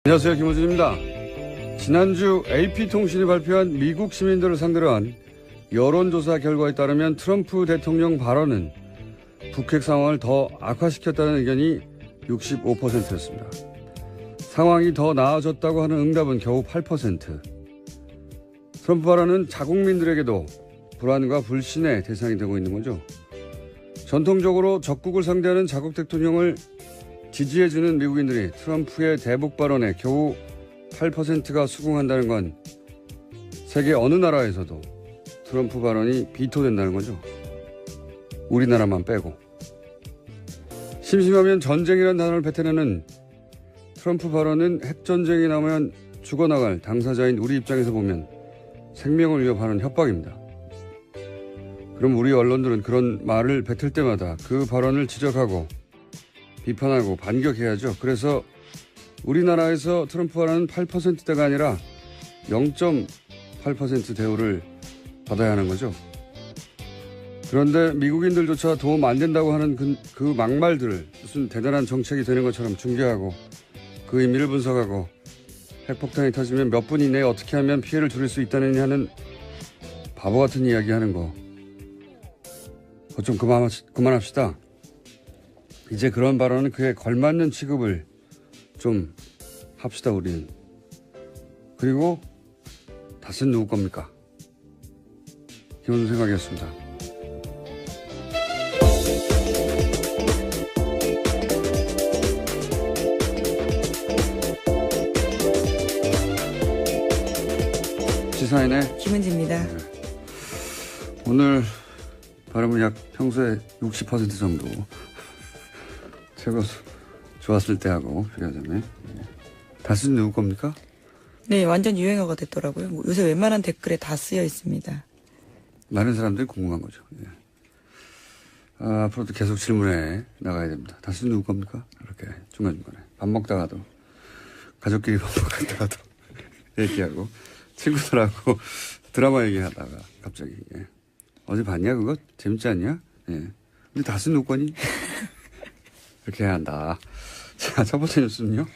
안녕하세요, 김호준입니다. 지난주 AP통신이 발표한 미국 시민들을 상대로 한 여론조사 결과에 따르면 트럼프 대통령 발언은 북핵 상황을 더 악화시켰다는 의견이 65%였습니다. 상황이 더 나아졌다고 하는 응답은 겨우 8%. 트럼프 발언은 자국민들에게도 불안과 불신의 대상이 되고 있는 거죠. 전통적으로 적국을 상대하는 자국 대통령을 지지해주는 미국인들이 트럼프의 대북 발언에 겨우 8%가 수긍한다는 건 세계 어느 나라에서도 트럼프 발언이 비토된다는 거죠. 우리나라만 빼고. 심심하면 전쟁이라는 단어를 뱉어내는 트럼프 발언은 핵전쟁이 나면 죽어나갈 당사자인 우리 입장에서 보면 생명을 위협하는 협박입니다. 그럼 우리 언론들은 그런 말을 뱉을 때마다 그 발언을 지적하고 비판하고 반격해야죠. 그래서 우리나라에서 트럼프 발언은 8%대가 아니라 0.8% 대우를 받아야 하는 거죠. 그런데 미국인들조차 도움 안 된다고 하는 그 막말들을 무슨 대단한 정책이 되는 것처럼 중계하고 그 의미를 분석하고 핵폭탄이 터지면 몇 분 이내에 어떻게 하면 피해를 줄일 수 있다느냐 하는 바보 같은 이야기 하는 거. 그거 좀 그만합시다. 이제 그런 발언은 그에 걸맞는 취급을 좀 합시다, 우리는. 그리고 다스는 누구 겁니까? 김원준 생각이었습니다. 시사인의 김은지입니다. 네. 오늘 발음은 약 평소에 60% 정도 최고 좋았을 때 하고 비교하자면. 다스는 누구 겁니까? 네, 완전 유행어가 됐더라고요. 요새 웬만한 댓글에 다 쓰여 있습니다. 많은 사람들이 궁금한 거죠. 예. 앞으로도 계속 질문해 나가야 됩니다. 다스는 누구 겁니까? 이렇게 중간중간에 밥 먹다가도 가족끼리 밥 먹다가도 얘기하고 친구들하고 드라마 얘기하다가 갑자기 어제 봤냐 그거? 재밌지 않냐? 예. 근데 다스는 누구 거니? 이렇게 해야 한다. 자, 첫 번째 뉴스는요?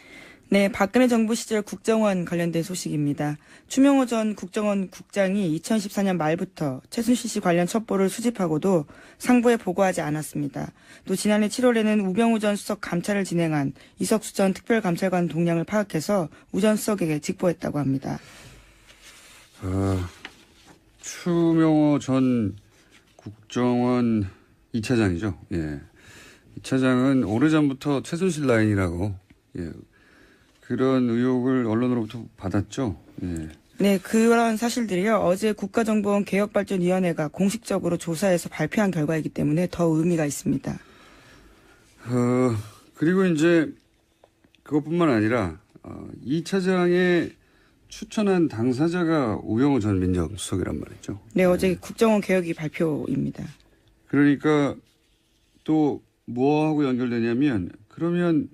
네, 박근혜 정부 시절 국정원 관련된 소식입니다. 추명호 전 국정원 국장이 2014년 말부터 최순실 씨 관련 첩보를 수집하고도 상부에 보고하지 않았습니다. 또 지난해 7월에는 우병우 전 수석 감찰을 진행한 이석수 전 특별감찰관 동향을 파악해서 우 전 수석에게 직보했다고 합니다. 추명호 전 국정원 2차장이죠. 예. 이 차장은 오래전부터 최순실 라인이라고 그런 의혹을 언론으로부터 받았죠. 예. 네, 그런 사실들이요. 어제 국가정보원 개혁발전위원회가 공식적으로 조사해서 발표한 결과이기 때문에 더 의미가 있습니다. 그리고 이제 그것뿐만 아니라 이 차장의 추천한 당사자가 우병우 전 민정수석이란 말이죠. 네, 어제 국정원 개혁이 발표입니다. 그러니까 또 뭐하고 연결되냐면 그러면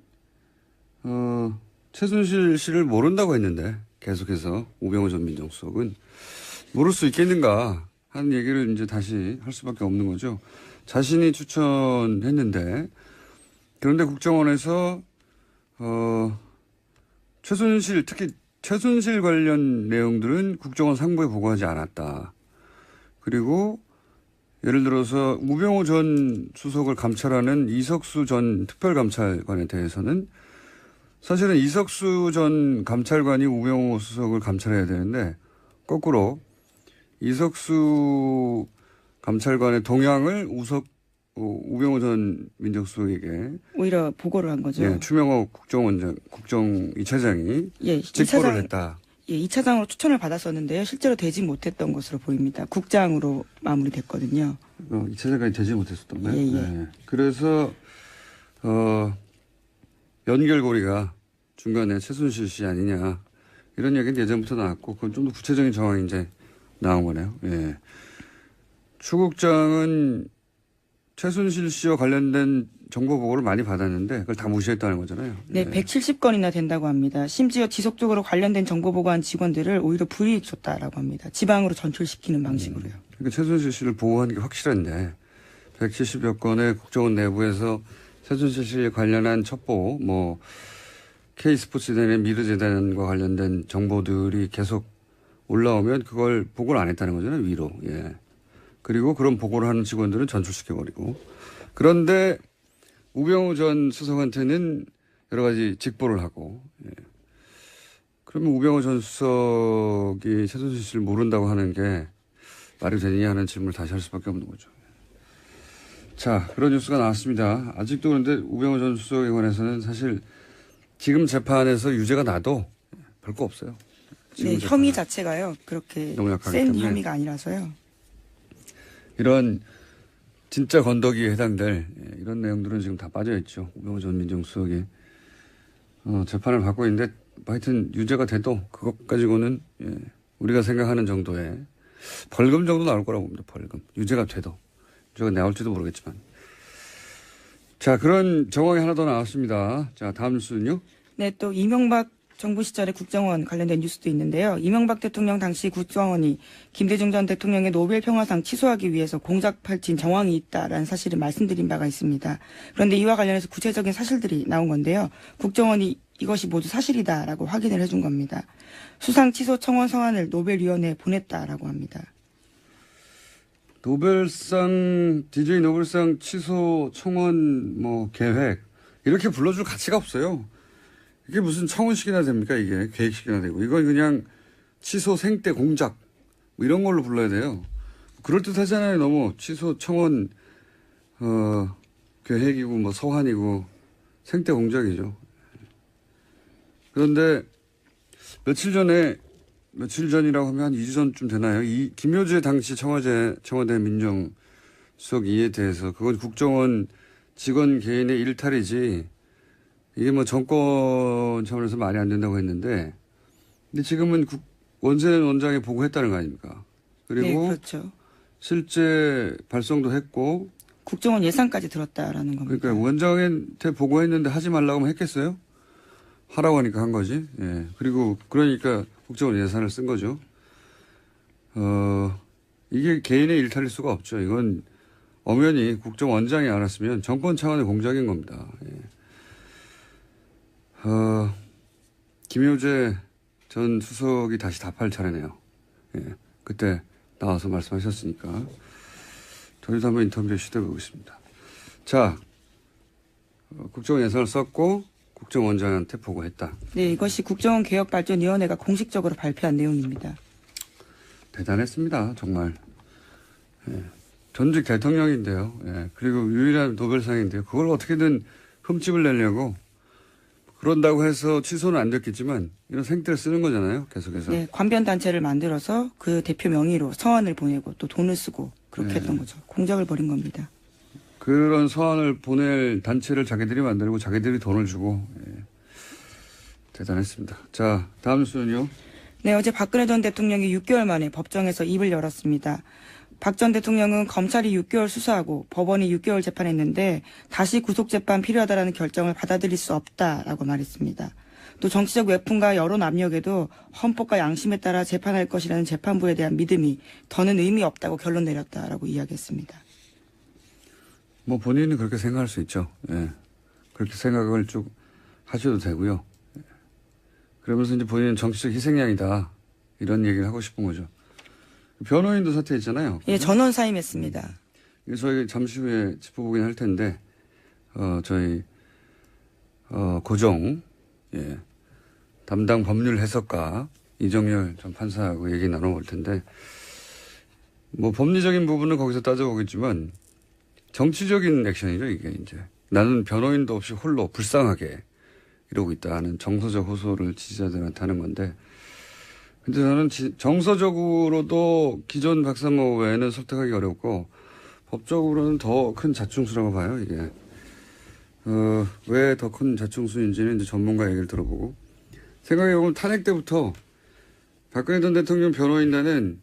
최순실 씨를 모른다고 했는데 계속해서 우병우 전 민정수석은 모를 수 있겠는가 하는 얘기를 이제 다시 할 수밖에 없는 거죠. 자신이 추천했는데 그런데 국정원에서 최순실 특히 최순실 관련 내용들은 국정원 상부에 보고하지 않았다. 그리고 예를 들어서 우병우 전 수석을 감찰하는 이석수 전 특별감찰관에 대해서는 사실은 이석수 전 감찰관이 우병우 수석을 감찰해야 되는데 거꾸로 이석수 감찰관의 동향을 우병우 전 민정수석에게 오히려 보고를 한 거죠. 예, 추명호 국정 2차장이 예, 직보를 했다. 예, 2차장으로 추천을 받았었는데요. 실제로 되지 못했던 것으로 보입니다. 국장으로 마무리됐거든요. 2차장까지 되지 못했었던가요? 예, 예. 네. 그래서 연결고리가 중간에 최순실 씨 아니냐 이런 얘기는 예전부터 나왔고 그건 좀 더 구체적인 정황이 이제 나온 거네요. 예. 추 국장은 최순실 씨와 관련된 정보 보고를 많이 받았는데 그걸 다 무시했다는 거잖아요. 네, 170건이나 된다고 합니다. 심지어 지속적으로 관련된 정보 보고한 직원들을 오히려 불이익 줬다라고 합니다. 지방으로 전출시키는 방식으로요. 그러니까 최순실 씨를 보호하는 게 확실한데 170여 건의 국정원 내부에서 최순실 씨 관련한 첩보 K스포츠재단의 미르재단과 관련된 정보들이 계속 올라오면 그걸 보고를 안 했다는 거잖아요, 위로. 예. 그리고 그런 보고를 하는 직원들은 전출시켜버리고. 그런데 우병우 전 수석한테는 여러 가지 직보를 하고. 예. 그러면 우병우 전 수석이 최순실 씨를 모른다고 하는 게 말이 되느냐 하는 질문을 다시 할 수밖에 없는 거죠. 자, 그런 뉴스가 나왔습니다. 아직도 그런데 우병우 전 수석에 관해서는 사실 지금 재판에서 유죄가 나도 별거 없어요. 네, 혐의 자체가요. 그렇게 센 혐의가 아니라서요. 이런 진짜 건더기에 해당될 이런 내용들은 지금 다 빠져있죠. 우병우 전 민정수석이 재판을 받고 있는데 하여튼 유죄가 돼도 그것 가지고는 우리가 생각하는 정도의 벌금 정도 나올 거라고 봅니다. 벌금. 유죄가 돼도. 유죄가 나올지도 모르겠지만. 자, 그런 정황이 하나 더 나왔습니다. 자, 다음 뉴스는요. 네, 또 이명박 정부 시절의 국정원 관련된 뉴스도 있는데요. 이명박 대통령 당시 국정원이 김대중 전 대통령의 노벨 평화상 취소하기 위해서 공작 펼친 정황이 있다라는 사실을 말씀드린 바가 있습니다. 그런데 이와 관련해서 구체적인 사실들이 나온 건데요. 국정원이 이것이 모두 사실이다라고 확인을 해준 겁니다. 수상 취소 청원 서한을 노벨위원회에 보냈다라고 합니다. DJ 노벨상 취소 청원 계획 이렇게 불러줄 가치가 없어요. 이게 무슨 청원식이나 됩니까? 이게 계획식이나 되고 이건 그냥 취소 생떼 공작 이런 걸로 불러야 돼요. 그럴듯하잖아요. 너무 취소 청원 계획이고 서한이고 생떼 공작이죠. 그런데 며칠 전이라고 하면 한 2주 전쯤 되나요? 이 김효재 당시 청와대 민정수석 이에 대해서 그건 국정원 직원 개인의 일탈이지 이게 정권 차원에서 말이 안 된다고 했는데 근데 지금은 원세훈 원장이 보고했다는 거 아닙니까? 그리고 네, 그렇죠. 실제 발송도 했고 국정원 예산까지 들었다라는 겁니다. 그러니까 원장한테 보고했는데 하지 말라고 하면 했겠어요? 하라고 하니까 한 거지. 예. 그리고 그러니까 국정원 예산을 쓴 거죠. 이게 개인의 일탈일 수가 없죠. 이건 엄연히 국정원장이 알았으면 정권 차원의 공작인 겁니다. 예. 김효재 전 수석이 다시 답할 차례네요. 예. 그때 나와서 말씀하셨으니까 저희도 한번 인터뷰에 시도해보겠습니다. 자, 국정원 예산을 썼고 국정원장한테 보고했다. 네, 이것이 국정원 개혁발전위원회가 공식적으로 발표한 내용입니다. 대단했습니다. 정말. 예. 전직 대통령인데요. 예. 그리고 유일한 노벨상인데요. 그걸 어떻게든 흠집을 내려고 그런다고 해서 취소는 안 됐겠지만 이런 생떼를 쓰는 거잖아요. 계속해서. 네, 관변단체를 만들어서 그 대표 명의로 서한을 보내고 또 돈을 쓰고 그렇게 했던 거죠. 공작을 벌인 겁니다. 그런 서한을 보낼 단체를 자기들이 만들고 자기들이 돈을 주고 대단했습니다. 자, 다음 뉴스는요. 네, 어제 박근혜 전 대통령이 6개월 만에 법정에서 입을 열었습니다. 박 전 대통령은 검찰이 6개월 수사하고 법원이 6개월 재판했는데 다시 구속재판 필요하다라는 결정을 받아들일 수 없다라고 말했습니다. 또 정치적 외풍과 여론 압력에도 헌법과 양심에 따라 재판할 것이라는 재판부에 대한 믿음이 더는 의미 없다고 결론 내렸다라고 이야기했습니다. 본인은 그렇게 생각할 수 있죠. 예. 그렇게 생각을 쭉 하셔도 되고요. 그러면서 이제 본인은 정치적 희생양이다. 이런 얘기를 하고 싶은 거죠. 변호인도 사퇴했잖아요. 예, 전원 사임했습니다. 이거 저희 잠시 후에 짚어보긴 할 텐데, 저희, 고정, 예. 담당 법률 해석가 이정열 전 판사하고 얘기 나눠볼 텐데, 법리적인 부분은 거기서 따져보겠지만, 정치적인 액션이죠, 이게 이제. 나는 변호인도 없이 홀로 불쌍하게 이러고 있다는 정서적 호소를 지지자들한테 하는 건데, 근데 저는 정서적으로도 기존 박사모 외에는 설득하기 어렵고, 법적으로는 더 큰 자충수라고 봐요, 이게. 왜 더 큰 자충수인지는 이제 전문가 얘기를 들어보고, 생각해보면 탄핵 때부터 박근혜 전 대통령 변호인단은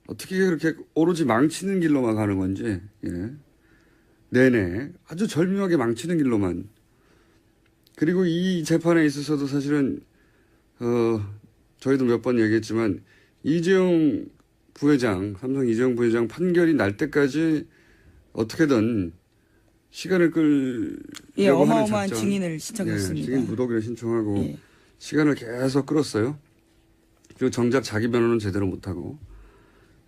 어떻게 그렇게 오로지 망치는 길로만 가는 건지, 예. 내내 아주 절묘하게 망치는 길로만. 그리고 이 재판에 있어서도 사실은 저희도 몇 번 얘기했지만 이재용 부회장, 삼성 이재용 부회장 판결이 날 때까지 어떻게든 시간을 끌려고 예, 하는 어마어마한 작전. 증인을 신청했습니다. 증인 무더기를 신청하고 예. 시간을 계속 끌었어요. 그리고 정작 자기 변호는 제대로 못하고.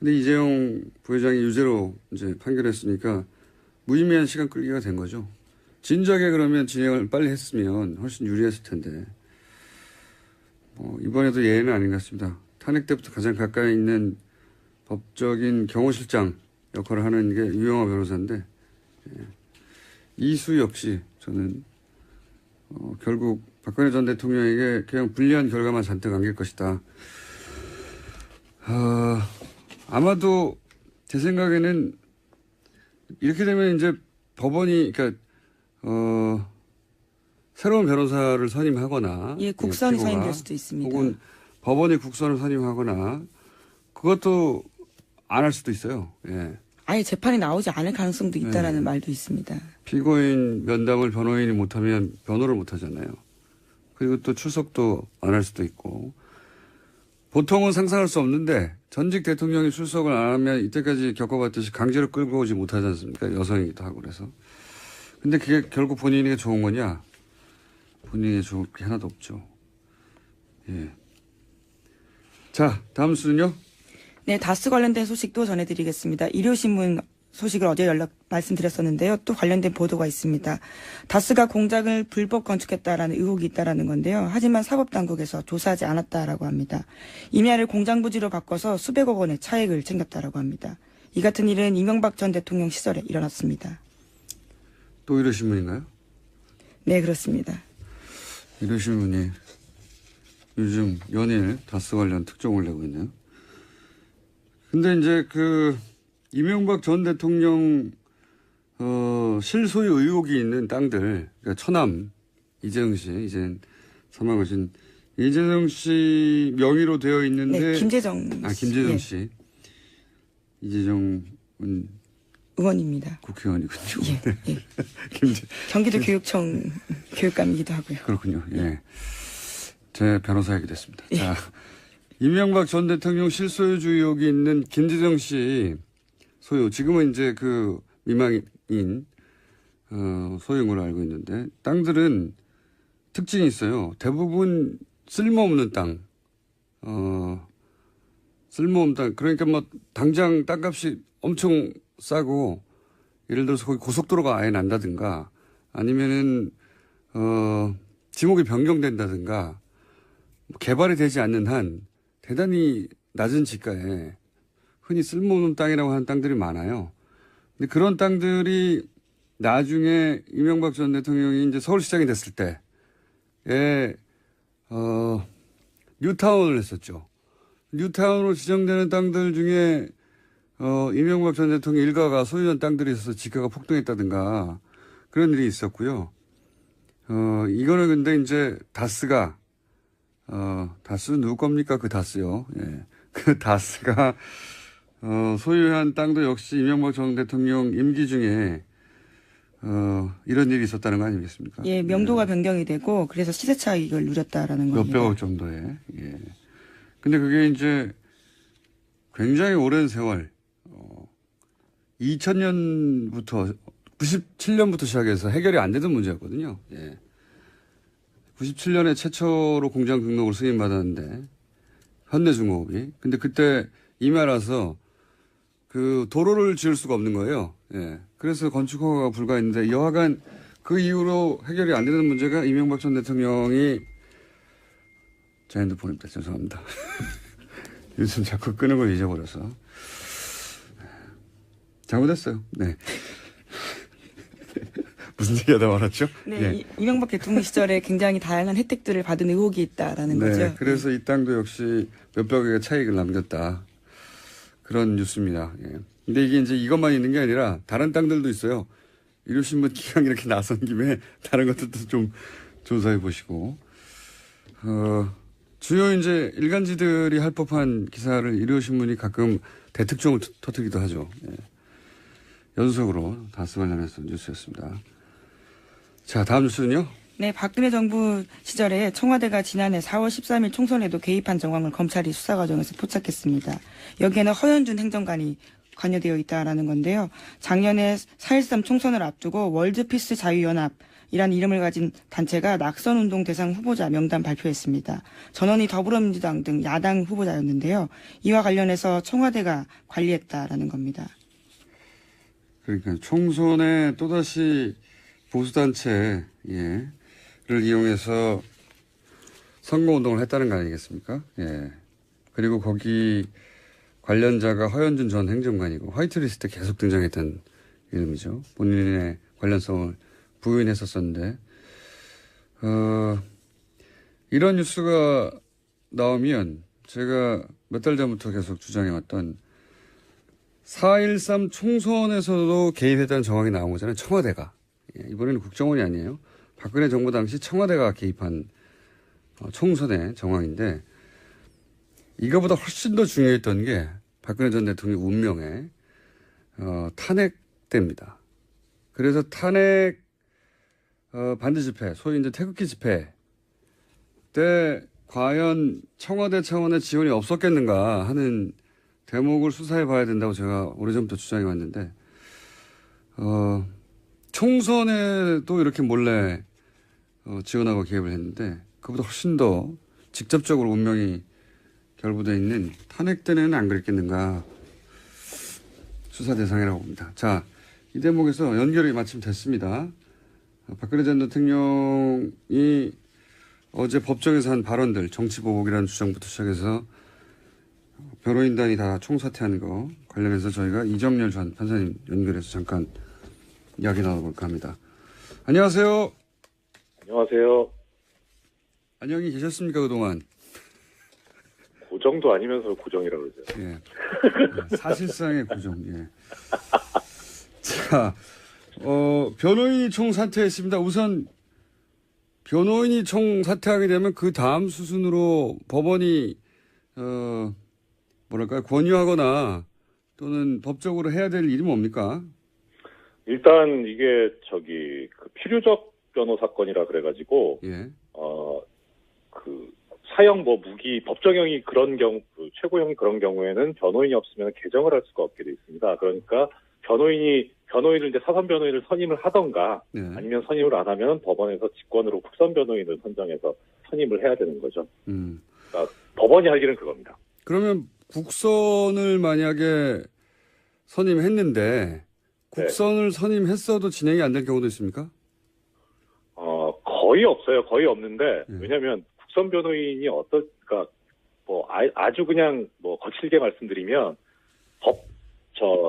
근데 이재용 부회장이 유죄로 이제 판결했으니까 무의미한 시간 끌기가 된 거죠. 진작에 그러면 진행을 빨리 했으면 훨씬 유리했을 텐데. 이번에도 예외는 아닌 것 같습니다. 탄핵 때부터 가장 가까이 있는 법적인 경호실장 역할을 하는 게 유영하 변호사인데, 이수 역시 저는 결국 박근혜 전 대통령에게 그냥 불리한 결과만 잔뜩 안길 것이다. 아마도 제 생각에는 이렇게 되면 이제 법원이 그러니까 새로운 변호사를 선임하거나 예, 국선이 피고가 선임될 수도 있습니다. 혹은 법원이 국선을 선임하거나 그것도 안 할 수도 있어요. 예. 아예 재판이 나오지 않을 가능성도 있다라는 말도 있습니다. 피고인 면담을 변호인이 못하면 변호를 못하잖아요. 그리고 또 출석도 안 할 수도 있고. 보통은 상상할 수 없는데 전직 대통령이 출석을 안 하면 이때까지 겪어봤듯이 강제로 끌고 오지 못하지 않습니까? 여성이기도 하고 그래서. 근데 그게 결국 본인에게 좋은 거냐? 본인에게 좋을 게 하나도 없죠. 예. 자, 다음 수는요? 네, 다스 관련된 소식도 전해드리겠습니다. 일요신문 소식을 어제 말씀드렸었는데요. 또 관련된 보도가 있습니다. 다스가 공장을 불법 건축했다라는 의혹이 있다라는 건데요. 하지만 사법당국에서 조사하지 않았다라고 합니다. 임야를 공장 부지로 바꿔서 수백억 원의 차익을 챙겼다라고 합니다. 이 같은 일은 이명박 전 대통령 시절에 일어났습니다. 또 일요신문인가요? 네, 그렇습니다. 일요신문이 요즘 연일 다스 관련 특종을 내고 있네요. 근데 이제 이명박 전 대통령 실소유 의혹이 있는 땅들, 그러니까 처남 이재용 씨, 이제 사망하신 이재용 씨 명의로 되어 있는데, 네, 김재정 씨. 김재정 예, 씨, 이재정은 의원입니다. 국회의원이군요. 예, 예. 경기도 교육청 교육감이기도 하고요. 그렇군요. 예, 제 변호사이기도 했습니다. 자, 이명박 전 대통령 실소유주 의혹이 있는 김재정 씨 소유, 지금은 이제 미망인 소유인 걸로 알고 있는데, 땅들은 특징이 있어요. 대부분 쓸모없는 땅, 쓸모없는 땅. 그러니까 당장 땅값이 엄청 싸고, 예를 들어서 거기 고속도로가 아예 난다든가, 아니면은 지목이 변경된다든가, 개발이 되지 않는 한 대단히 낮은 지가에 흔히 쓸모없는 땅이라고 하는 땅들이 많아요. 근데 그런 땅들이 나중에 이명박 전 대통령이 이제 서울시장이 됐을 때에, 뉴타운을 했었죠. 뉴타운으로 지정되는 땅들 중에, 이명박 전 대통령 일가가 소유한 땅들이 있어서 지가가 폭등했다든가 그런 일이 있었고요. 이거는 근데 이제 다스가, 다스 누구 겁니까? 그 다스요. 예. 그 다스가, 소유한 땅도 역시 이명박 전 대통령 임기 중에, 이런 일이 있었다는 거 아니겠습니까? 예, 명도가 변경이 되고, 그래서 시세 차익을 누렸다라는 겁니다. 몇백억 정도에. 예. 근데 그게 이제 굉장히 오랜 세월, 2000년부터, 97년부터 시작해서 해결이 안 되던 문제였거든요. 예. 97년에 최초로 공장 등록을 승인받았는데, 현대중공업이. 근데 그때 임야라서 도로를 지을 수가 없는 거예요. 예. 그래서 건축 허가가 불가했는데, 여하간 그 이후로 해결이 안 되는 문제가 이명박 전 대통령이, 제 핸드폰입니다. 죄송합니다. 요즘 자꾸 끄는 걸 잊어버려서. 잘못했어요. 네. 무슨 얘기하다 말았죠? 네, 예. 이명박 대통령 시절에 굉장히 다양한 혜택들을 받은 의혹이 있다라는 네, 거죠. 그래서 이 땅도 역시 몇백억의 차익을 남겼다. 그런 뉴스입니다. 예. 근데 이게 이제 이것만 있는 게 아니라 다른 땅들도 있어요. 일요신문 기강 이렇게 나선 김에 다른 것들도 좀 조사해 보시고. 주요 이제 일간지들이 할 법한 기사를 일요신문이 가끔 대특종을 터뜨리기도 하죠. 예. 연속으로 다스 관련해서 뉴스였습니다. 자, 다음 뉴스는요? 네, 박근혜 정부 시절에 청와대가 지난해 4월 13일 총선에도 개입한 정황을 검찰이 수사 과정에서 포착했습니다. 여기에는 허현준 행정관이 관여되어 있다라는 건데요. 작년에 4.13 총선을 앞두고 월드피스 자유연합이라는 이름을 가진 단체가 낙선운동 대상 후보자 명단 발표했습니다. 전원이 더불어민주당 등 야당 후보자였는데요. 이와 관련해서 청와대가 관리했다라는 겁니다. 그러니까 총선에 또다시 보수단체를 이용해서 선거운동을 했다는 거 아니겠습니까? 예. 그리고 거기 관련자가 허현준 전 행정관이고 화이트리스트에 계속 등장했던 이름이죠. 본인의 관련성을 부인했었었는데 이런 뉴스가 나오면 제가 몇 달 전부터 계속 주장해왔던 4.13 총선에서도 개입했다는 정황이 나온 거잖아요. 청와대가. 예, 이번에는 국정원이 아니에요. 박근혜 정부 당시 청와대가 개입한 총선의 정황인데 이거보다 훨씬 더 중요했던 게 박근혜 전 대통령 운명의 탄핵 때입니다. 그래서 탄핵 반대 집회, 소위 이제 태극기 집회 때 과연 청와대 차원의 지원이 없었겠는가 하는 대목을 수사해 봐야 된다고 제가 오래전부터 주장해 왔는데, 총선에도 이렇게 몰래 지원하고 개입을 했는데, 그보다 훨씬 더 직접적으로 운명이 결부되어 있는 탄핵 때는 안 그랬겠는가 수사 대상이라고 봅니다. 자, 이 대목에서 연결이 마침 됐습니다. 박근혜 전 대통령이 어제 법정에서 한 발언들, 정치보복이라는 주장부터 시작해서 변호인단이 다 총사퇴한 거 관련해서 저희가 이정렬 전 판사님 연결해서 잠깐 이야기 나눠볼까 합니다. 안녕하세요. 안녕하세요. 안녕히 계셨습니까, 그동안? 고정도 아니면서 고정이라고 그러죠. 예. 사실상의 고정, 예. 자, 변호인이 총사퇴했습니다. 우선, 변호인이 총사퇴하게 되면 그 다음 수순으로 법원이, 뭐랄까요, 권유하거나 또는 법적으로 해야 될 일이 뭡니까? 일단 이게 그 필요적 변호 사건이라 그래가지고 예. 그 사형 무기 법정형이 그런 경우 최고형이 그런 경우에는 변호인이 없으면 개정을 할 수가 없게 돼 있습니다. 그러니까 변호인을 이제 사선 변호인을 선임을 하던가 네. 아니면 선임을 안 하면 법원에서 직권으로 국선 변호인을 선정해서 선임을 해야 되는 거죠. 그러니까 법원이 할 일은 그겁니다. 그러면 국선을 만약에 선임했는데 국선을 선임했어도 진행이 안 될 경우도 있습니까? 거의 없어요. 거의 없는데 왜냐하면 국선 변호인이 그러니까 아주 그냥 거칠게 말씀드리면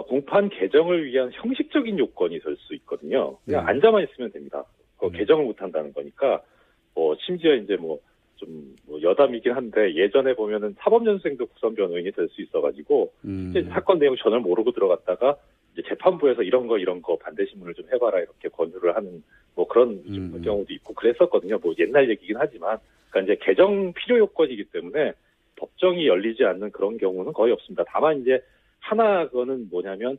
공판 개정을 위한 형식적인 요건이 될 수 있거든요. 그냥 앉아만 있으면 됩니다. 개정을 못 한다는 거니까 심지어 이제 좀 여담이긴 한데 예전에 보면은 사법연수생도 국선 변호인이 될 수 있어가지고 실제 사건 내용 전혀 모르고 들어갔다가 이제 재판부에서 이런 거 반대 신문을 좀 해봐라 이렇게 권유를 하는 그런 경우도 있고 그랬었거든요. 옛날 얘기긴 하지만 그러니까 이제 개정 필요 요건이기 때문에 법정이 열리지 않는 그런 경우는 거의 없습니다. 다만 이제 그거는 뭐냐면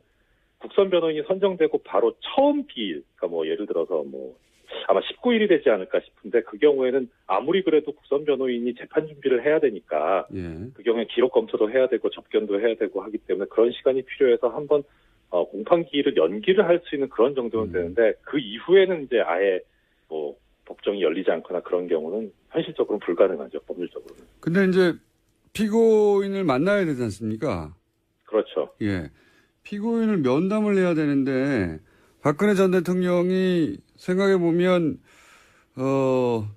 국선 변호인이 선정되고 바로 처음 기일, 그러니까 예를 들어서 아마 19일이 되지 않을까 싶은데 그 경우에는 아무리 그래도 국선 변호인이 재판 준비를 해야 되니까 그 경우에 기록 검토도 해야 되고 접견도 해야 되고 하기 때문에 그런 시간이 필요해서 한번 공판 기일을 연기를 할 수 있는 그런 정도는 되는데 그 이후에는 이제 아예 법정이 열리지 않거나 그런 경우는 현실적으로는 불가능하죠. 법률적으로는. 근데 이제 피고인을 만나야 되지 않습니까? 그렇죠. 예. 피고인을 면담을 해야 되는데 박근혜 전 대통령이 생각해보면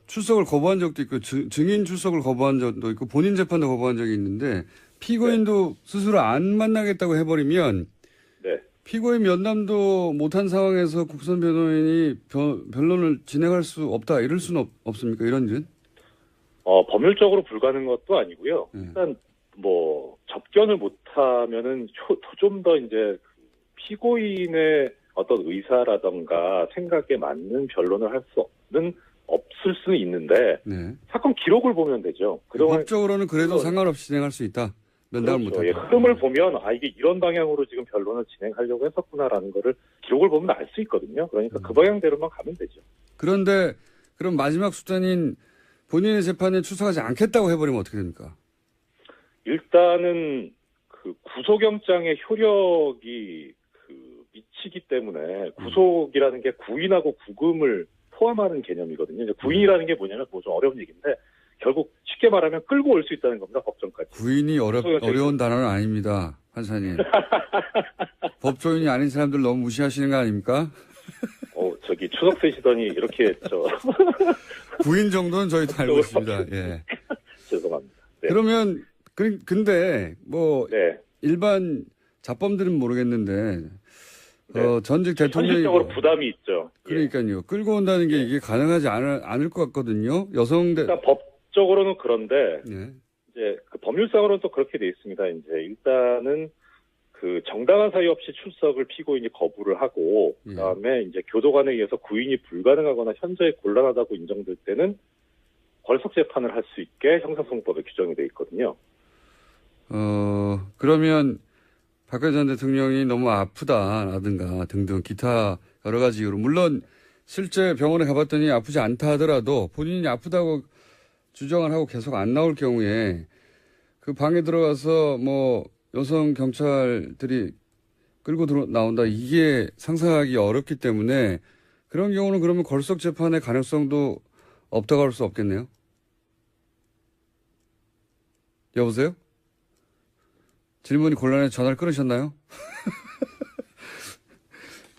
출석을 거부한 적도 있고 증인 출석을 거부한 적도 있고 본인 재판도 거부한 적이 있는데 피고인도 스스로 안 만나겠다고 해버리면 피고인 면담도 못한 상황에서 국선 변호인이 변론을 진행할 수 없다 이럴 수는 없습니까? 이런 일은? 법률적으로 불가능한 것도 아니고요. 일단 접견을 못하면은 좀 더 이제 피고인의 어떤 의사라던가 생각에 맞는 변론을 할 없을 수는 있는데 사건 기록을 보면 되죠. 법적으로는 그래도 상관없이 진행할 수 있다. 면담을 그렇죠. 못하고. 흐름을 보면 이게 이런 방향으로 지금 변론을 진행하려고 했었구나라는 거를 기록을 보면 알 수 있거든요. 그러니까 그 방향대로만 가면 되죠. 그런데 그럼 마지막 수단인 본인의 재판에 출석하지 않겠다고 해버리면 어떻게 됩니까? 일단은 그 구속영장의 효력이 그 미치기 때문에 구속이라는 게 구인하고 구금을 포함하는 개념이거든요. 이제 구인이라는 게 뭐냐면 뭐 좀 어려운 얘기인데 결국 쉽게 말하면 끌고 올 수 있다는 겁니다. 법정까지. 구인이 어려운 단어는 아닙니다. 판사님. 법조인이 아닌 사람들 너무 무시하시는 거 아닙니까? 저기 추석 쓰시더니 이렇게 구인 정도는 저희도 알고 있습니다. 예. 죄송합니다. 네. 그러면 근데 뭐 네. 일반 자범들은 모르겠는데 네. 전직 대통령이 현실적으로 부담이 있죠. 그러니까요. 끌고 온다는 게 이게 가능하지 않을 것 같거든요. 일단 법적으로는 그런데 예. 이제 그 법률상으로는 또 그렇게 돼 있습니다. 이제 일단은 그 정당한 사유 없이 출석을 피고인이 거부를 하고 그다음에 이제 교도관에 의해서 구인이 불가능하거나 현저히 곤란하다고 인정될 때는 벌석 재판을 할 수 있게 형사소송법에 규정이 돼 있거든요. 그러면 박근혜 전 대통령이 너무 아프다라든가 등등 기타 여러 가지 이유로 물론 실제 병원에 가봤더니 아프지 않다 하더라도 본인이 아프다고 주장을 하고 계속 안 나올 경우에 그 방에 들어가서 뭐 여성 경찰들이 끌고 나온다 이게 상상하기 어렵기 때문에 그런 경우는 그러면 걸석 재판의 가능성도 없다고 할 수 없겠네요. 여보세요? 질문이 곤란해서 전화를 끊으셨나요?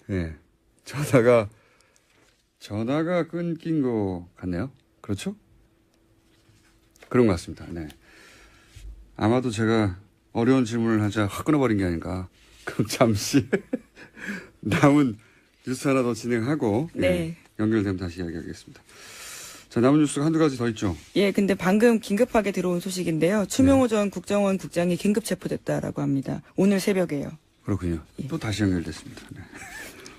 네. 전화가 끊긴 것 같네요. 그렇죠? 그런 것 같습니다. 네. 아마도 제가 어려운 질문을 하자 확 끊어버린 게 아닌가. 그럼 잠시 남은 뉴스 하나 더 진행하고 네. 예, 연결되면 다시 이야기하겠습니다. 자, 남은 뉴스가 한두 가지 더 있죠. 예, 근데 방금 긴급하게 들어온 소식인데요. 추명호 전 국정원 국장이 긴급 체포됐다라고 합니다. 오늘 새벽에요. 그렇군요. 또 다시 연결됐습니다. 네.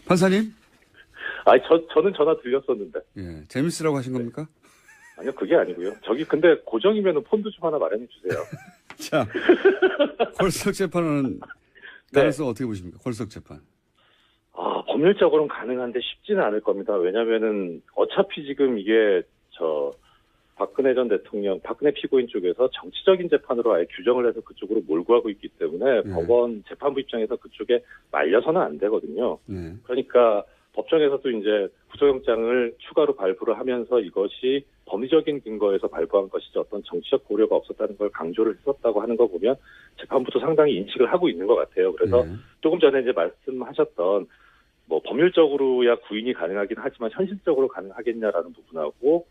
판사님? 저는 전화 드렸었는데. 예, 재밌으라고 하신 겁니까? 아니요, 그게 아니고요. 저기 근데 고정이면은 폰도 좀 하나 마련해 주세요. 자, 콜석 재판은 가능성 어떻게 보십니까? 콜석 재판. 법률적으로는 가능한데 쉽지는 않을 겁니다. 왜냐면은 어차피 지금 이게 박근혜 전 대통령, 박근혜 피고인 쪽에서 정치적인 재판으로 아예 규정을 해서 그쪽으로 몰고 가고 있기 때문에 법원 재판부 입장에서 그쪽에 말려서는 안 되거든요. 그러니까 법정에서도 이제 구속영장을 추가로 발부를 하면서 이것이 범위적인 근거에서 발부한 것이지 어떤 정치적 고려가 없었다는 걸 강조를 했었다고 하는 거 보면 재판부도 상당히 인식을 하고 있는 것 같아요. 그래서 조금 전에 이제 말씀하셨던 뭐 법률적으로야 구인이 가능하긴 하지만 현실적으로 가능하겠냐라는 부분하고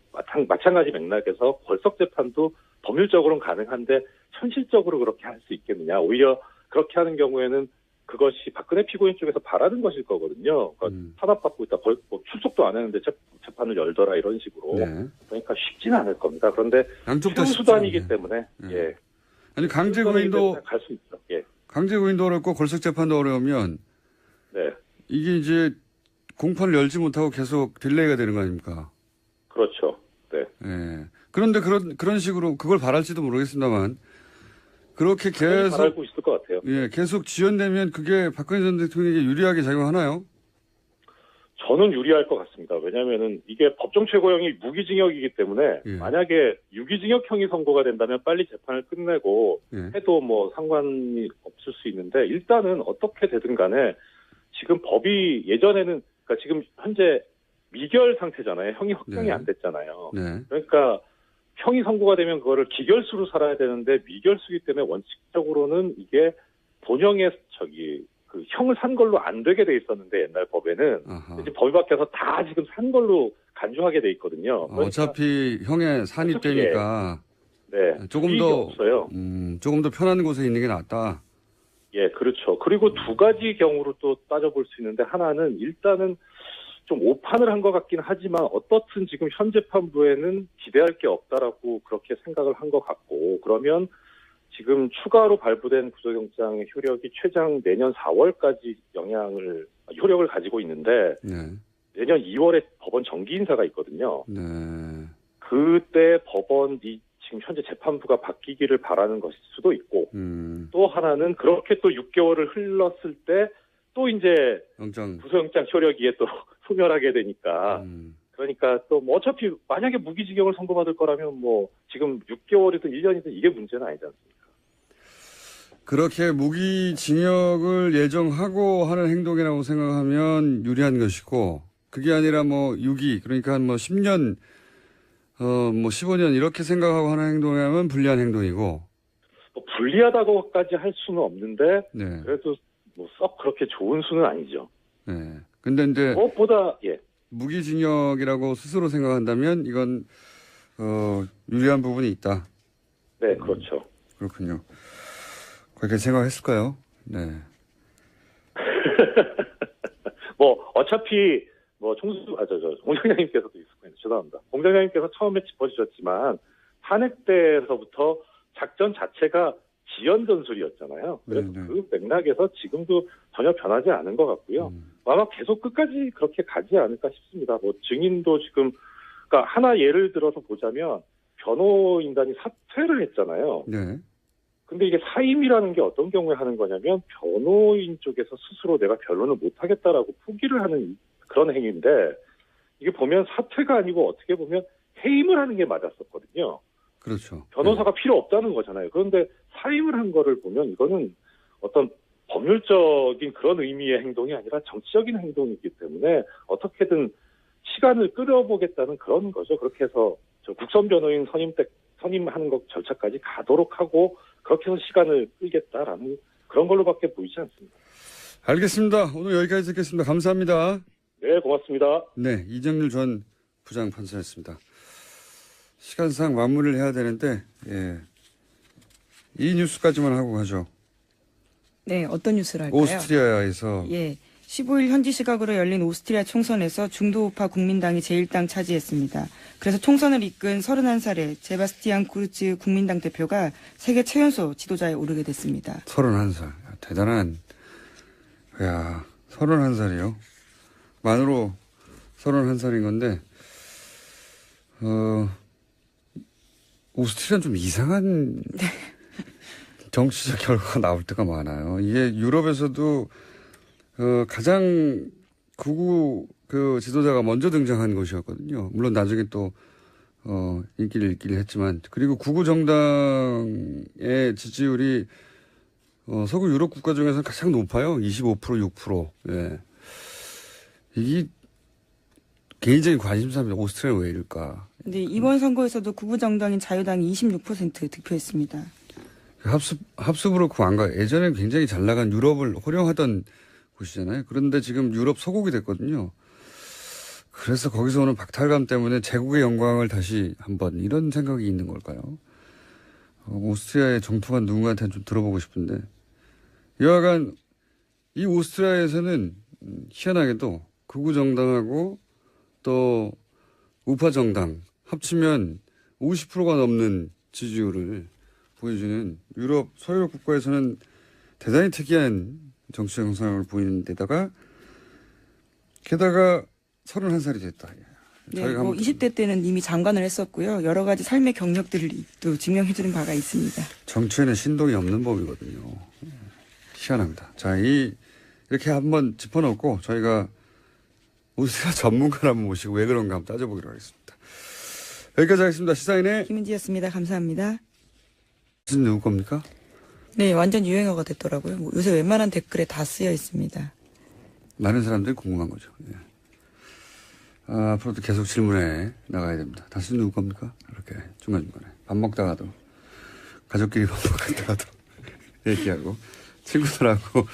마찬가지 맥락에서 벌석 재판도 법률적으로는 가능한데 현실적으로 그렇게 할 수 있겠느냐. 오히려 그렇게 하는 경우에는 그것이 박근혜 피고인 쪽에서 바라는 것일 거거든요. 그러니까 탄압받고 있다. 뭐 출석도 안 했는데 재판을 열더라 이런 식으로. 그러니까 쉽지는 않을 겁니다. 그런데 양쪽 다 수단이기 때문에 예. 아니 강제 구인도 갈 수 있죠. 예. 강제 구인도 어렵고 걸석 재판도 어려우면 네. 이게 이제 공판을 열지 못하고 계속 딜레이가 되는 거 아닙니까? 그렇죠. 네. 예. 그런데 그런 식으로 그걸 바랄지도 모르겠습니다만 그렇게 계속 바라고 있을 것 같아요. 예, 계속 지연되면 그게 박근혜 전 대통령에게 유리하게 작용하나요? 저는 유리할 것 같습니다. 왜냐하면은 이게 법정 최고형이 무기징역이기 때문에 만약에 유기징역형이 선고가 된다면 빨리 재판을 끝내고 해도 뭐 상관이 없을 수 있는데 일단은 어떻게 되든 간에 지금 법이 예전에는 그러니까 지금 현재 미결 상태잖아요. 형이 확정이 안 됐잖아요. 그러니까 형이 선고가 되면 그거를 기결수로 살아야 되는데 미결수기 때문에 원칙적으로는 이게 본형의 그 형을 산 걸로 안 되게 돼 있었는데 옛날 법에는 이제 법이 바뀌어서 다 지금 산 걸로 간주하게 돼 있거든요. 그러니까 어차피 형의 산입되니까 네, 조금 더 없어요. 조금 더 편한 곳에 있는 게 낫다. 예, 그렇죠. 그리고 두 가지 경우로 또 따져볼 수 있는데 하나는 일단은 좀 오판을 한 것 같긴 하지만 어떻든 지금 현 재판부에는 기대할 게 없다라고 그렇게 생각을 한 것 같고 그러면 지금 추가로 발부된 구속영장의 효력이 최장 내년 4월까지 효력을 가지고 있는데 내년 2월에 법원 정기 인사가 있거든요. 그때 법원이 지금 현재 재판부가 바뀌기를 바라는 것일 수도 있고 또 하나는 그렇게 또 6개월을 흘렀을 때 또 이제 구속영장 효력이 또 소멸하게 되니까 그러니까 또 뭐 어차피 만약에 무기징역을 선고받을 거라면 뭐 지금 6개월이든 1년이든 이게 문제는 아니지 않습니까? 그렇게 무기징역을 예정하고 하는 행동이라고 생각하면 유리한 것이고, 그게 아니라 뭐 6기, 그러니까 한 뭐 10년, 뭐 15년 이렇게 생각하고 하는 행동이라면 불리한 행동이고. 뭐 불리하다고까지 할 수는 없는데, 네. 그래도 뭐 썩 그렇게 좋은 수는 아니죠. 네. 근데 이제 무엇보다, 예. 무기징역이라고 스스로 생각한다면 이건, 유리한 부분이 있다. 네, 그렇죠. 그렇군요. 그렇게 생각했을까요? 네. 뭐, 어차피, 뭐, 공장장님께서도 있었군요. 죄송합니다. 공장장님께서 처음에 짚어주셨지만, 탄핵 때에서부터 작전 자체가 지연 전술이었잖아요. 그래서 네네. 그 맥락에서 지금도 전혀 변하지 않은 것 같고요. 아마 계속 끝까지 그렇게 가지 않을까 싶습니다. 뭐, 증인도 지금, 그러니까 하나 예를 들어서 보자면, 변호인단이 사퇴를 했잖아요. 네. 근데 이게 사임이라는 게 어떤 경우에 하는 거냐면 변호인 쪽에서 스스로 내가 변론을 못하겠다라고 포기를 하는 그런 행위인데 이게 보면 사퇴가 아니고 어떻게 보면 해임을 하는 게 맞았었거든요. 그렇죠. 변호사가 필요 없다는 거잖아요. 그런데 사임을 한 거를 보면 이거는 어떤 법률적인 그런 의미의 행동이 아니라 정치적인 행동이기 때문에 어떻게든 시간을 끌어보겠다는 그런 거죠. 그렇게 해서 저 국선 변호인 선임하는 것 절차까지 가도록 하고 그렇게 해서 시간을 끌겠다라는 그런 걸로밖에 보이지 않습니다. 알겠습니다. 오늘 여기까지 듣겠습니다. 감사합니다. 네, 고맙습니다. 네, 이정률 전 부장판사였습니다. 시간상 마무리를 해야 되는데, 예. 이 뉴스까지만 하고 가죠. 네, 어떤 뉴스를 할까요? 오스트리아에서 예. 15일 현지 시각으로 열린 오스트리아 총선에서 중도우파 국민당이 제1당 차지했습니다. 그래서 총선을 이끈 31살의 제바스티안 쿠르츠 국민당 대표가 세계 최연소 지도자에 오르게 됐습니다. 31살. 대단한, 31살이요. 만으로 31살인 건데, 오스트리아는 좀 이상한 정치적 결과가 나올 때가 많아요. 이게 유럽에서도 가장 극우 그 지도자가 먼저 등장한 것이었거든요. 물론 나중에 또 인기를 잃기를 했지만, 그리고 극우 정당의 지지율이 서구 유럽 국가 중에서 가장 높아요. 25%, 6%. 예. 이게 개인적인 관심사입니다. 오스트리아는 왜 이럴까? 근데 이번 선거에서도 극우 정당인 자유당이 26% 득표했습니다. 합습으로 그 안 가요. 예전에 굉장히 잘 나간 유럽을 호령하던 곳이잖아요. 그런데 지금 유럽 소국이 됐거든요. 그래서 거기서 오는 박탈감 때문에 제국의 영광을 다시 한번 이런 생각이 있는 걸까요? 오스트리아의 정통한 누군가한테는 좀 들어보고 싶은데, 여하간 이 오스트리아에서는 희한하게도 극우 정당하고 또 우파 정당 합치면 50%가 넘는 지지율을 보여주는 유럽 서유럽 국가에서는 대단히 특이한 정치적 형상을 보이는 데다가 게다가 31살이 됐다. 네, 뭐 20대 때는 이미 장관을 했었고요. 여러 가지 삶의 경력들을 또 증명해주는 바가 있습니다. 정치에는 신동이 없는 법이거든요. 희한합니다. 자, 이렇게 한번 짚어놓고 저희가 오스트리아 전문가를 한번 모시고 왜 그런가 한번 따져보기로 하겠습니다. 여기까지 하겠습니다. 시사인의 김은지였습니다. 감사합니다. 무슨 누구 겁니까? 네, 완전 유행어가 됐더라고요. 뭐 요새 웬만한 댓글에 다 쓰여 있습니다. 많은 사람들이 궁금한 거죠. 예. 앞으로도 계속 질문해 나가야 됩니다. 당신 누구 겁니까? 이렇게 중간중간에 밥 먹다가도 가족끼리 밥 먹다가도 얘기하고 친구들하고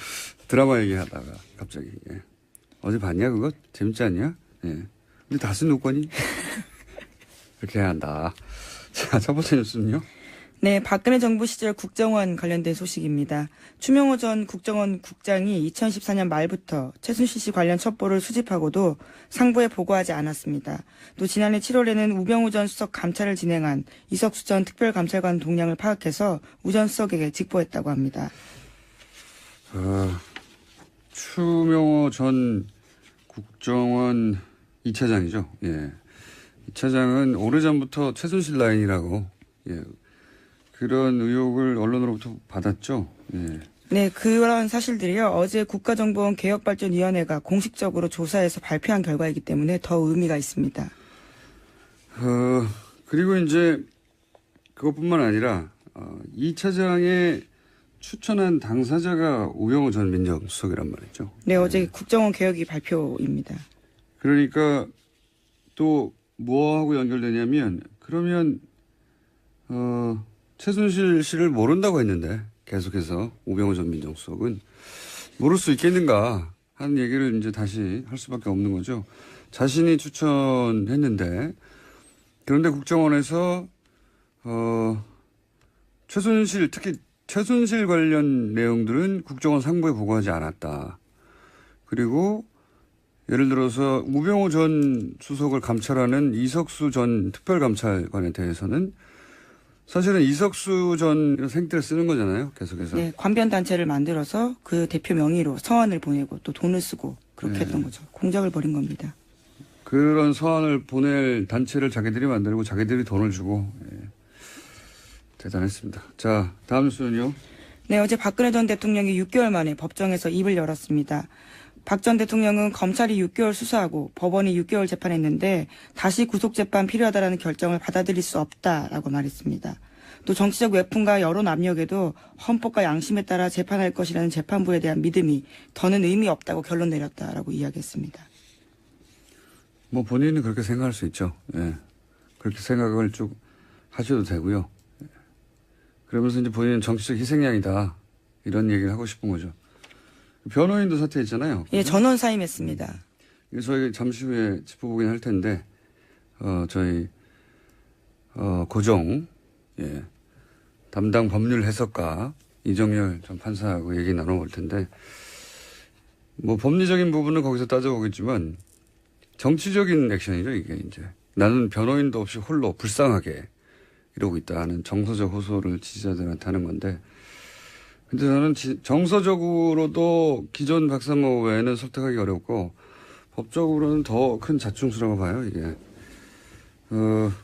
드라마 얘기하다가 갑자기 어제 봤냐 그거? 재밌지 않냐? 예. 근데 다스 누구 거니? 이렇게 해야 한다. 자, 첫 번째 뉴스는요. 네, 박근혜 정부 시절 국정원 관련된 소식입니다. 추명호 전 국정원 국장이 2014년 말부터 최순실 씨 관련 첩보를 수집하고도 상부에 보고하지 않았습니다. 또 지난해 7월에는 우병우 전 수석 감찰을 진행한 이석수 전 특별감찰관 동향을 파악해서 우 전 수석에게 직보했다고 합니다. 추명호 전 국정원 2차장이죠. 예. 2차장은 오래전부터 최순실 라인이라고, 예. 그런 의혹을 언론으로부터 받았죠. 예. 네, 그런 사실들이요. 어제 국가정보원 개혁발전위원회가 공식적으로 조사해서 발표한 결과이기 때문에 더 의미가 있습니다. 그리고 이제 그것뿐만 아니라 2차장의 추천한 당사자가 우병우 전 민정수석이란 말이죠. 네, 어제 국정원 개혁위 발표입니다. 그러니까 또 뭐하고 연결되냐면 그러면 최순실 씨를 모른다고 했는데 계속해서 우병우 전 민정수석은 모를 수 있겠는가 하는 얘기를 이제 다시 할 수밖에 없는 거죠. 자신이 추천했는데 그런데 국정원에서 최순실 특히 최순실 관련 내용들은 국정원 상부에 보고하지 않았다. 그리고 예를 들어서 우병우 전 수석을 감찰하는 이석수 전 특별감찰관에 대해서는 사실은 이석수 전 생태를 쓰는 거잖아요. 계속해서. 네, 관변단체를 만들어서 그 대표 명의로 서한을 보내고 또 돈을 쓰고 그렇게 네. 했던 거죠. 공작을 벌인 겁니다. 그런 서한을 보낼 단체를 자기들이 만들고 자기들이 돈을 주고 대단했습니다. 자, 다음 뉴스는요. 네, 어제 박근혜 전 대통령이 6개월 만에 법정에서 입을 열었습니다. 박 전 대통령은 검찰이 6개월 수사하고 법원이 6개월 재판했는데 다시 구속재판 필요하다라는 결정을 받아들일 수 없다라고 말했습니다. 또 정치적 외풍과 여론 압력에도 헌법과 양심에 따라 재판할 것이라는 재판부에 대한 믿음이 더는 의미 없다고 결론 내렸다라고 이야기했습니다. 뭐 본인은 그렇게 생각할 수 있죠. 예. 그렇게 생각을 쭉 하셔도 되고요. 그러면서 이제 본인은 정치적 희생양이다. 이런 얘기를 하고 싶은 거죠. 변호인도 사퇴했잖아요. 예, 전원 사임했습니다. 이거 저희 잠시 후에 짚어보긴 할 텐데, 저희, 고정, 예, 담당 법률 해석가 이정열 전 판사하고 얘기 나눠볼 텐데, 뭐 법리적인 부분은 거기서 따져보겠지만, 정치적인 액션이죠, 이게 이제. 나는 변호인도 없이 홀로 불쌍하게 이러고 있다는 정서적 호소를 지지자들한테 하는 건데, 근데 저는 정서적으로도 기존 박사모 외에는 설득하기 어렵고, 법적으로는 더 큰 자충수라고 봐요, 이게.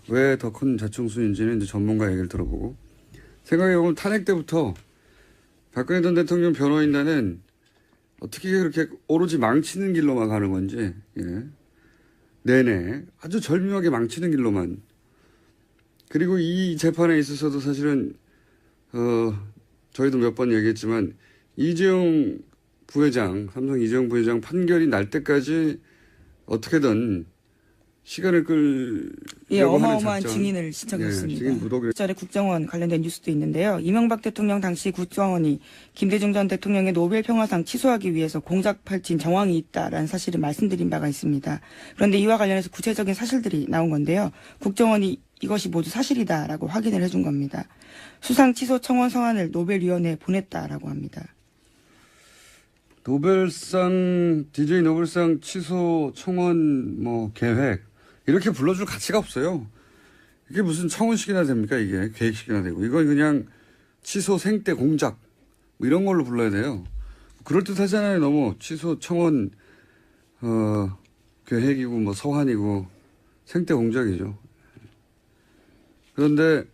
왜 더 큰 자충수인지는 이제 전문가 얘기를 들어보고. 생각해보면 탄핵 때부터 박근혜 전 대통령 변호인단은 어떻게 그렇게 오로지 망치는 길로만 가는 건지, 예. 내내 아주 절묘하게 망치는 길로만. 그리고 이 재판에 있어서도 사실은, 저희도 몇 번 얘기했지만, 이재용 부회장, 삼성 이재용 부회장 판결이 날 때까지 어떻게든 시간을 끌려고 예, 하는 어마어마한 작전. 증인을 신청했습니다. 예, 증인 무독일. 전에 국정원 관련된 뉴스도 있는데요. 이명박 대통령 당시 국정원이 김대중 전 대통령의 노벨 평화상 취소하기 위해서 공작 펼친 정황이 있다라는 사실을 말씀드린 바가 있습니다. 그런데 이와 관련해서 구체적인 사실들이 나온 건데요. 국정원이 이것이 모두 사실이다라고 확인을 해준 겁니다. 수상 취소 청원 서한을 노벨위원회에 보냈다라고 합니다. DJ 노벨상 취소 청원 계획 이렇게 불러줄 가치가 없어요. 이게 무슨 청원식이나 됩니까? 이게 계획식이나 되고 이건 그냥 취소 생떼 공작 뭐 이런 걸로 불러야 돼요. 그럴듯하잖아요. 너무 취소 청원 계획이고 서한이고 생떼 공작이죠. 그런데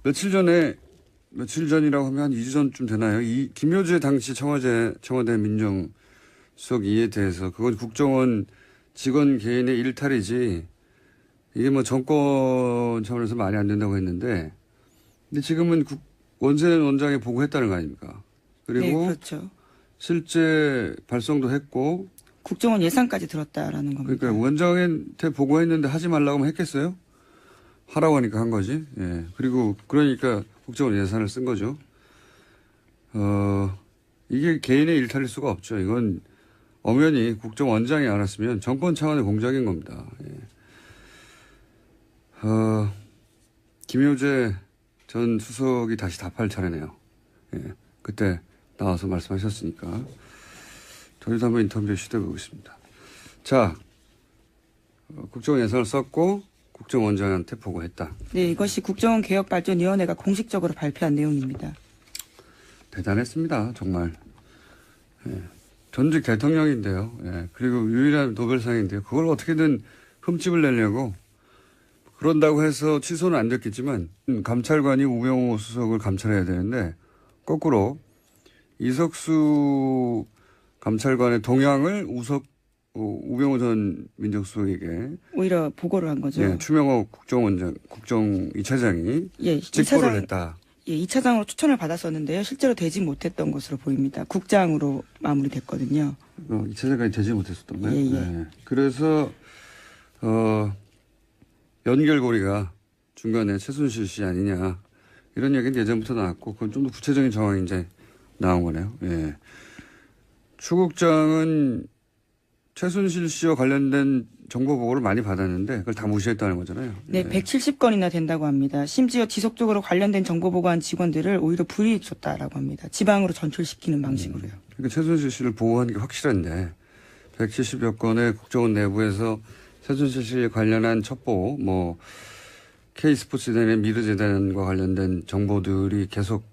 며칠 전이라고 하면 한 2주 전쯤 되나요? 김효재 당시 청와대 민정수석 이에 대해서 그건 국정원 직원 개인의 일탈이지 이게 정권 차원에서 말이 안 된다고 했는데 근데 지금은 원세훈 원장이 보고했다는 거 아닙니까? 그리고 네, 그렇죠. 실제 발송도 했고 국정원 예산까지 들었다라는 겁니다. 그러니까 원장한테 보고했는데 하지 말라고 하면 했겠어요? 하라고 하니까 한 거지. 예. 그리고 그러니까 국정원 예산을 쓴 거죠. 이게 개인의 일탈일 수가 없죠. 이건 엄연히 국정원장이 알았으면 정권 차원의 공작인 겁니다. 예. 김효재 전 수석이 다시 답할 차례네요. 예. 그때 나와서 말씀하셨으니까 저희도 한번 인터뷰에 시도해보겠습니다. 자, 국정원 예산을 썼고 국정원장한테 보고했다. 네, 이것이 국정원 개혁발전위원회가 공식적으로 발표한 내용입니다. 대단했습니다. 정말. 예. 전직 대통령인데요. 예. 그리고 유일한 노벨상인데요. 그걸 어떻게든 흠집을 내려고 그런다고 해서 취소는 안 됐겠지만 감찰관이 우병우 수석을 감찰해야 되는데 거꾸로 이석수 감찰관의 동향을 우병우 전 민정수석에게 오히려 보고를 한 거죠. 예, 추명호 국정 2차장이 예, 직보를 했다. 예, 2차장으로 추천을 받았었는데요. 실제로 되지 못했던 것으로 보입니다. 국장으로 마무리됐거든요. 2차장까지 되지 못했었던가요? 예, 예. 네. 그래서 연결고리가 중간에 최순실 씨 아니냐 이런 얘기는 예전부터 나왔고 그건 좀 더 구체적인 정황이 이제 나온 거네요. 예. 추 국장은 최순실 씨와 관련된 정보 보고를 많이 받았는데 그걸 다 무시했다는 거잖아요. 네, 예. 170건이나 된다고 합니다. 심지어 지속적으로 관련된 정보 보고한 직원들을 오히려 불이익 줬다라고 합니다. 지방으로 전출시키는 방식으로요. 그러니까 최순실 씨를 보호한 게 확실한데 170여 건의 국정원 내부에서 최순실 씨에 관련한 첩보, 뭐 K스포츠재단의 미르재단과 관련된 정보들이 계속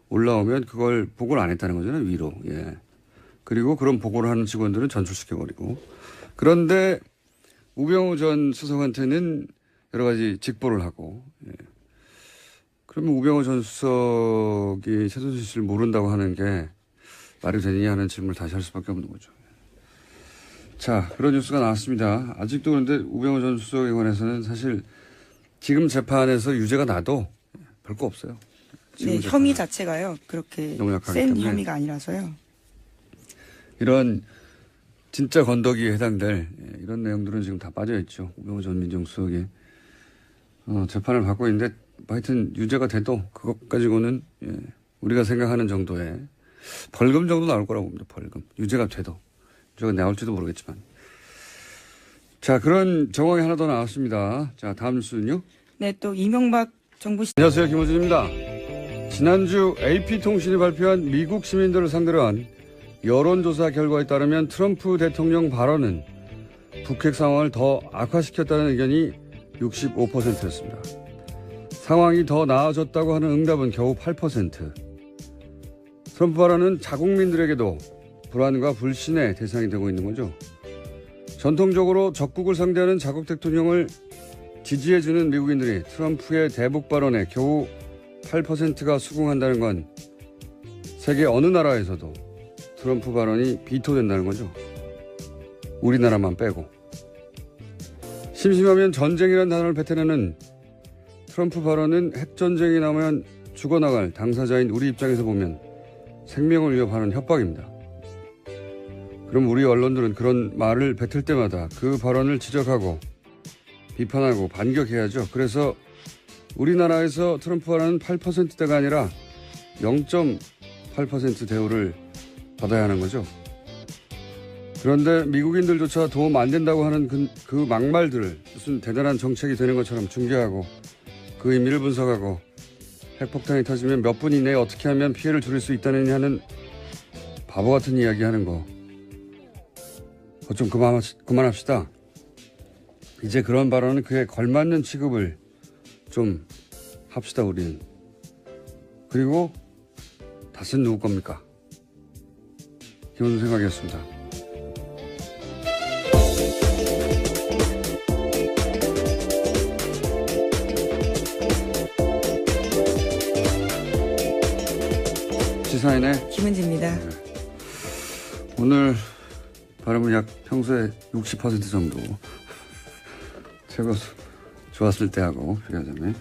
올라오면 그걸 보고를 안 했다는 거잖아요. 위로. 예. 그리고 그런 보고를 하는 직원들은 전출시켜버리고. 그런데 우병우 전 수석한테는 여러 가지 직보를 하고. 예. 그러면 우병우 전 수석이 최순실 씨를 모른다고 하는 게 말이 되느냐 하는 질문을 다시 할 수밖에 없는 거죠. 자, 그런 뉴스가 나왔습니다. 아직도 그런데 우병우 전 수석에 관해서는 사실 지금 재판에서 유죄가 나도 별거 없어요. 네, 혐의 자체가요. 그렇게 농약하기 센 때문에. 혐의가 아니라서요. 이런 진짜 건더기에 해당될 이런 내용들은 지금 다 빠져있죠. 우병우 전 민정수석이 재판을 받고 있는데 하여튼 유죄가 돼도 그것 가지고는 우리가 생각하는 정도의 벌금 정도 나올 거라고 봅니다. 벌금. 유죄가 돼도. 유죄가 나올지도 모르겠지만. 자, 그런 정황이 하나 더 나왔습니다. 자, 다음 뉴스는요. 네, 또 이명박 정부 안녕하세요. 김호준입니다. 지난주 AP통신이 발표한 미국 시민들을 상대로 한 여론조사 결과에 따르면 트럼프 대통령 발언은 북핵 상황을 더 악화시켰다는 의견이 65%였습니다. 상황이 더 나아졌다고 하는 응답은 겨우 8%. 트럼프 발언은 자국민들에게도 불안과 불신의 대상이 되고 있는 거죠. 전통적으로 적국을 상대하는 자국 대통령을 지지해주는 미국인들이 트럼프의 대북 발언에 겨우 8%가 수긍한다는 건 세계 어느 나라에서도 트럼프 발언이 비토된다는 거죠. 우리나라만 빼고. 심심하면 전쟁이라는 단어를 뱉어내는 트럼프 발언은 핵전쟁이 나면 죽어나갈 당사자인 우리 입장에서 보면 생명을 위협하는 협박입니다. 그럼 우리 언론들은 그런 말을 뱉을 때마다 그 발언을 지적하고 비판하고 반격해야죠. 그래서 우리나라에서 트럼프 발언은 8%대가 아니라 0.8% 대우를 받아야 하는 거죠. 그런데 미국인들조차 도움 안 된다고 하는 그 막말들을 무슨 대단한 정책이 되는 것처럼 중계하고 그 의미를 분석하고 핵폭탄이 터지면 몇 분 이내에 어떻게 하면 피해를 줄일 수 있다느냐 하는 바보 같은 이야기 하는 거. 그거 좀 그만합시다. 이제 그런 발언은 그에 걸맞는 취급을 좀 합시다, 우리는. 그리고 다스는 누구 겁니까? 기본 생각이었습니다. 시사인의 김은지입니다. 오늘 발음은 약 평소에 60% 정도 최고 좋았을 때 하고 비교하자면